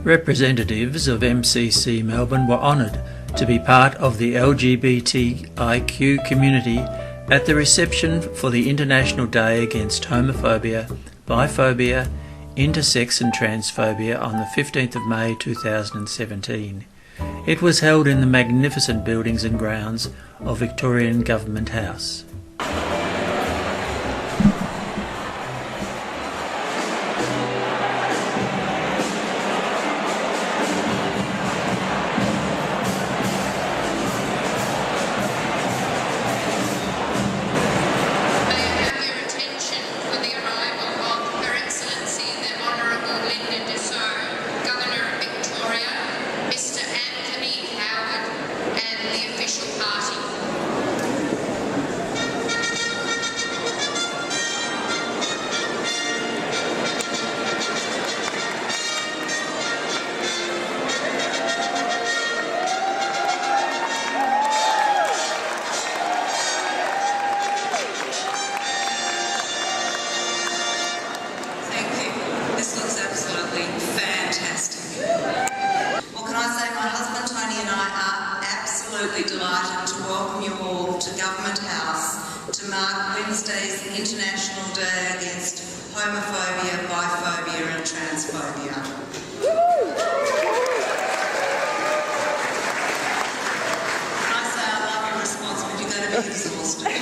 Representatives of MCC Melbourne were honoured to be part of the LGBTIQ community at the reception for the International Day Against Homophobia, Biphobia, Intersex and Transphobia on the 15th of May 2017. It was held in the magnificent buildings and grounds of Victorian Government House. Delighted to welcome you all to Government House to mark Wednesday's International Day Against Homophobia, Biphobia and Transphobia. Can I say I love your response, but you're going to be exhausted.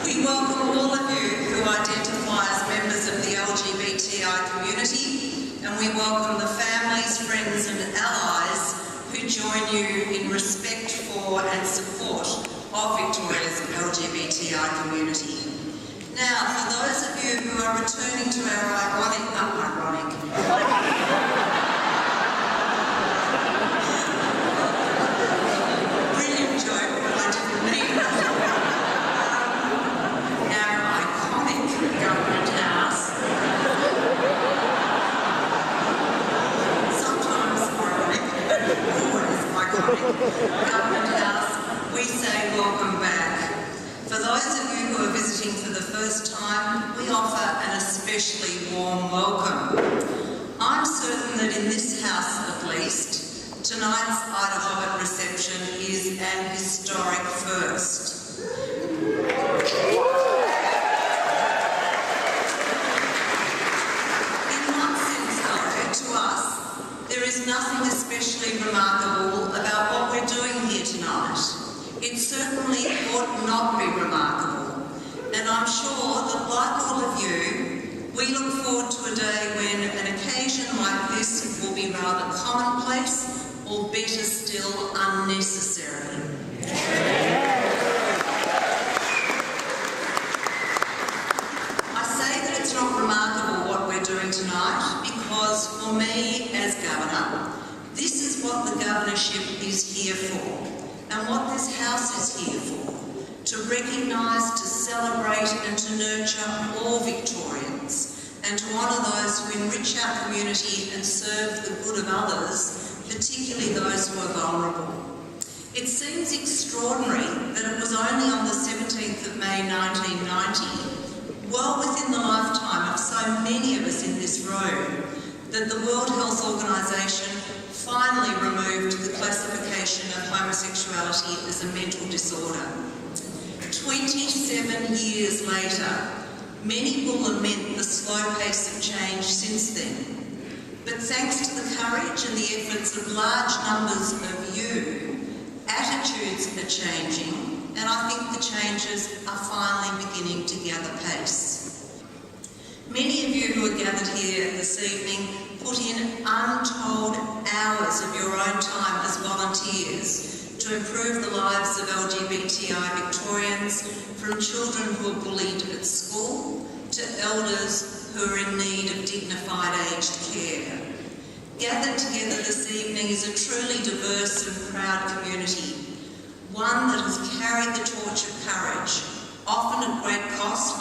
We welcome all of you who identify as members of the LGBTI community, and we welcome the families, friends and allies who join you in respect for and support of Victoria's LGBTI community. Now, for those of you who are returning to our brilliant joke, but I didn't mean it. Our iconic Government House. Sometimes ironic, but always iconic. Government House, we say welcome back. For those of you who are visiting for the first time, we offer an especially warm welcome. I'm certain that in this house at least, tonight's IDAHOBIT reception is an historic first. In one sense though, to us, there is nothing especially remarkable about what we're doing here tonight. It certainly ought not be remarkable, and I'm sure that like all of you, we look forward to a day when an occasion like this will be rather commonplace, or better still, unnecessary. I say that it's not remarkable what we're doing tonight because for me as Governor, this is what the governorship is here for. And what this house is here for, to recognise, to celebrate and to nurture all Victorians and to honour those who enrich our community and serve the good of others, particularly those who are vulnerable. It seems extraordinary that it was only on the 17th of May 1990, well within the lifetime of so many of us in this room, that the World Health Organisation finally removed the classification of homosexuality as a mental disorder. 27 years later, many will lament the slow pace of change since then. But thanks to the courage and the efforts of large numbers of you, attitudes are changing, and I think the changes are finally beginning to gather pace. Many of you who are gathered here this evening put in untold hours of your own time as volunteers to improve the lives of LGBTI Victorians, from children who are bullied at school to elders who are in need of dignified aged care. Gathered together this evening is a truly diverse and proud community, one that has carried the torch of courage, often at great cost,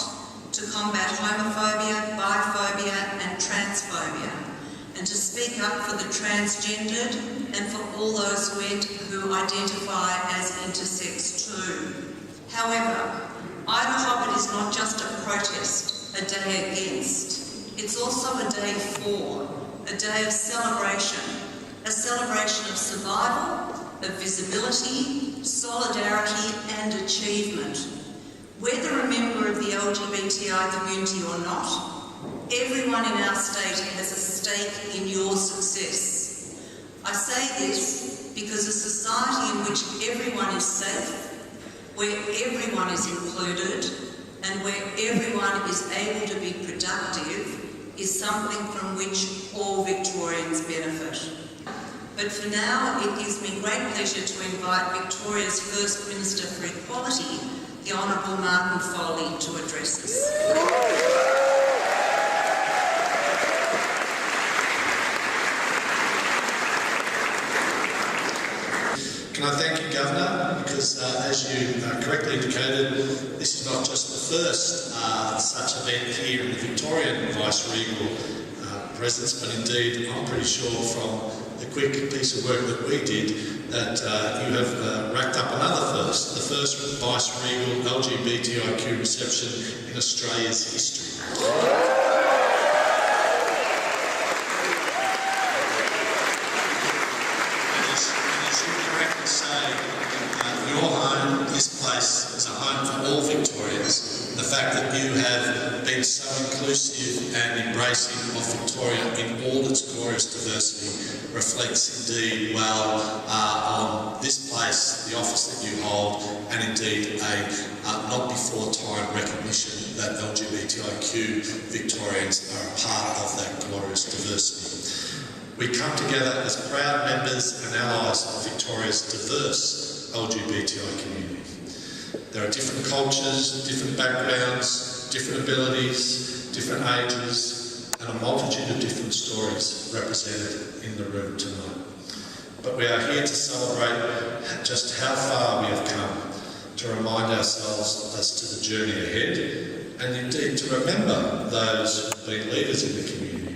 to combat homophobia, biphobia and transphobia, and to speak up for the transgendered and for all those who identify as intersex too. However, IDAHOBIT is not just a protest, a day against. It's also a day for, a day of celebration, a celebration of survival, of visibility, solidarity and achievement. Whether a member of the LGBTI community or not, everyone in our state has a stake in your success. I say this because a society in which everyone is safe, where everyone is included, and where everyone is able to be productive is something from which all Victorians benefit. But for now, it gives me great pleasure to invite Victoria's First Minister for Equality, the Honourable Martin Foley, to address us. Can I thank you, Governor, because as you correctly indicated, this is not just the first such event here in the Victorian Vice-Regal presence, but indeed I'm pretty sure from the quick piece of work that we did that you have racked up another first, the first Vice-Regal LGBTIQ reception in Australia's history. Your home, this place, is a home for all Victorians. The fact that you have been so inclusive and embracing of Victoria in all its glorious diversity reflects indeed well on this place, the office that you hold, and indeed a not before time recognition that LGBTIQ Victorians are a part of that glorious diversity. We come together as proud members and allies of Victoria's diverse LGBTI community. There are different cultures, different backgrounds, different abilities, different ages, and a multitude of different stories represented in the room tonight. But we are here to celebrate just how far we have come, to remind ourselves as to the journey ahead, and indeed to remember those who have been leaders in the community,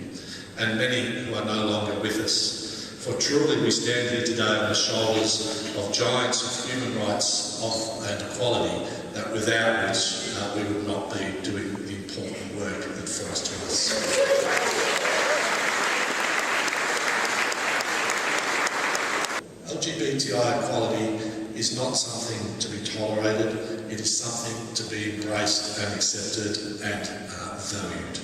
and many who are no longer with us. For truly we stand here today on the shoulders of giants of human rights and equality, that without which we would not be doing the important work that Forrest does. LGBTI equality is not something to be tolerated, it is something to be embraced and accepted and valued.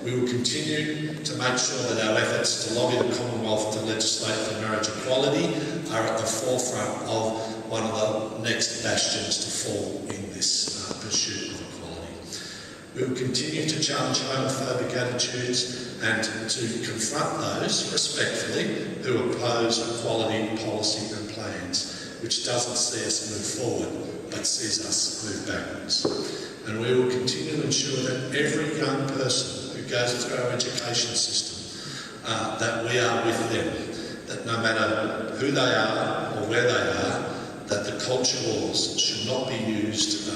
We will continue to make sure that our efforts to lobby the Commonwealth to legislate for marriage equality are at the forefront of one of the next bastions to fall in this pursuit of equality. We will continue to challenge homophobic attitudes and to confront those, respectfully, who oppose equality policy and plans, which doesn't see us move forward, but sees us move backwards. And we will continue to ensure that every young person goes through our education system, that we are with them, that no matter who they are or where they are, that the culture wars should not use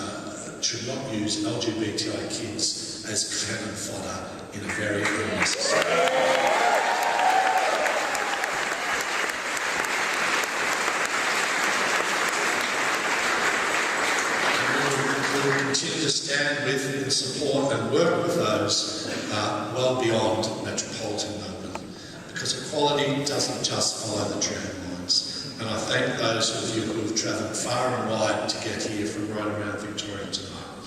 LGBTI kids as cannon fodder in a very unnecessary way. We will continue to stand with and support and work with those well beyond metropolitan Melbourne, because equality doesn't just follow the tram lines. And I thank those of you who have travelled far and wide to get here from right around Victoria tonight.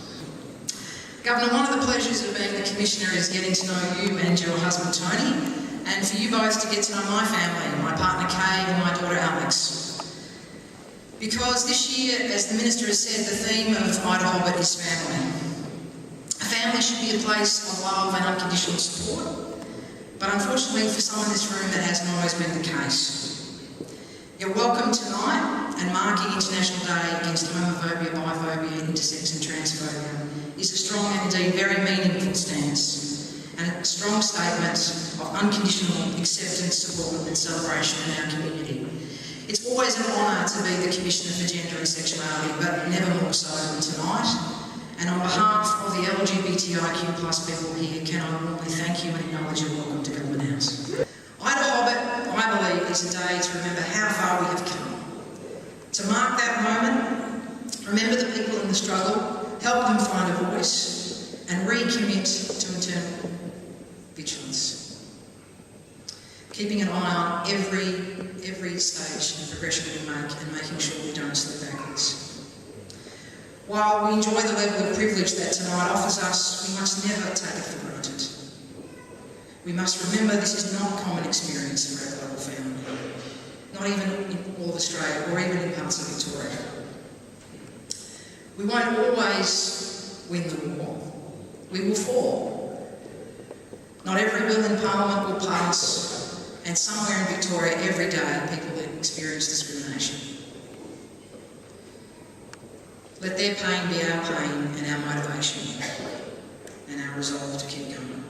Governor, one of the pleasures of being the Commissioner is getting to know you and your husband Tony, and for you both to get to know my family, my partner Kay and my daughter Alex. Because this year, as the Minister has said, the theme of IDAHOBIT is family. A family should be a place of love and unconditional support, but unfortunately for some in this room that hasn't always been the case. You're welcome tonight, and marking International Day Against Homophobia, Biphobia, Intersex and Transphobia is a strong and indeed very meaningful stance, and a strong statement of unconditional acceptance, support and celebration in our community. It's always an honour to be the Commissioner for Gender and Sexuality, but never more so than tonight. And on behalf of the LGBTIQ+ people here, can I warmly thank you and acknowledge your welcome to Government House. IDAHOBIT, I believe, is a day to remember how far we have come. To mark that moment, remember the people in the struggle, help them find a voice, and recommit to vigilance. Keeping an eye on every stage and progression we make and making sure we don't slip backwards. While we enjoy the level of privilege that tonight offers us, we must never take it for granted. We must remember this is not a common experience for our global family, not even in all of Australia or even in parts of Victoria. We won't always win the war. We will fall. Not every bill in Parliament will pass, and somewhere in Victoria every day people experience discrimination. Let their pain be our pain and our motivation and our resolve to keep going.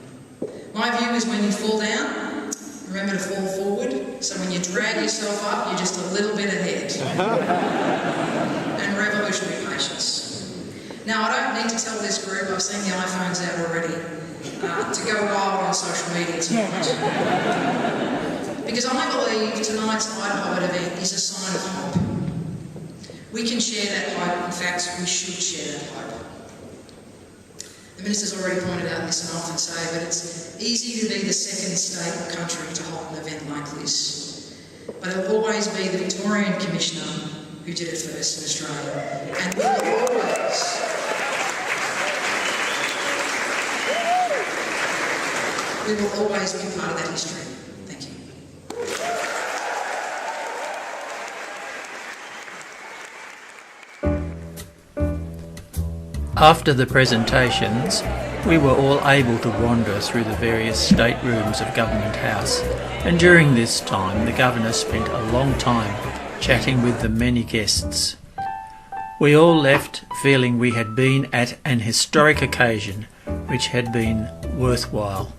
My view is when you fall down, remember to fall forward, so when you drag yourself up, you're just a little bit ahead. And revolutionary patience. Now, I don't need to tell this group, I've seen the iPhones out already, to go wild on social media tonight. Because I believe tonight's IDAHOBIT event is a sign of hope. We can share that hope, in fact, we should share that hope. The Minister's already pointed out this, and I often say, but it's easy to be the second state or country to hold an event like this. But it'll always be the Victorian Commissioner who did it first in Australia. And we will always be part of that history. Thank you. After the presentations, we were all able to wander through the various staterooms of Government House, and during this time the Governor spent a long time chatting with the many guests. We all left feeling we had been at an historic occasion which had been worthwhile.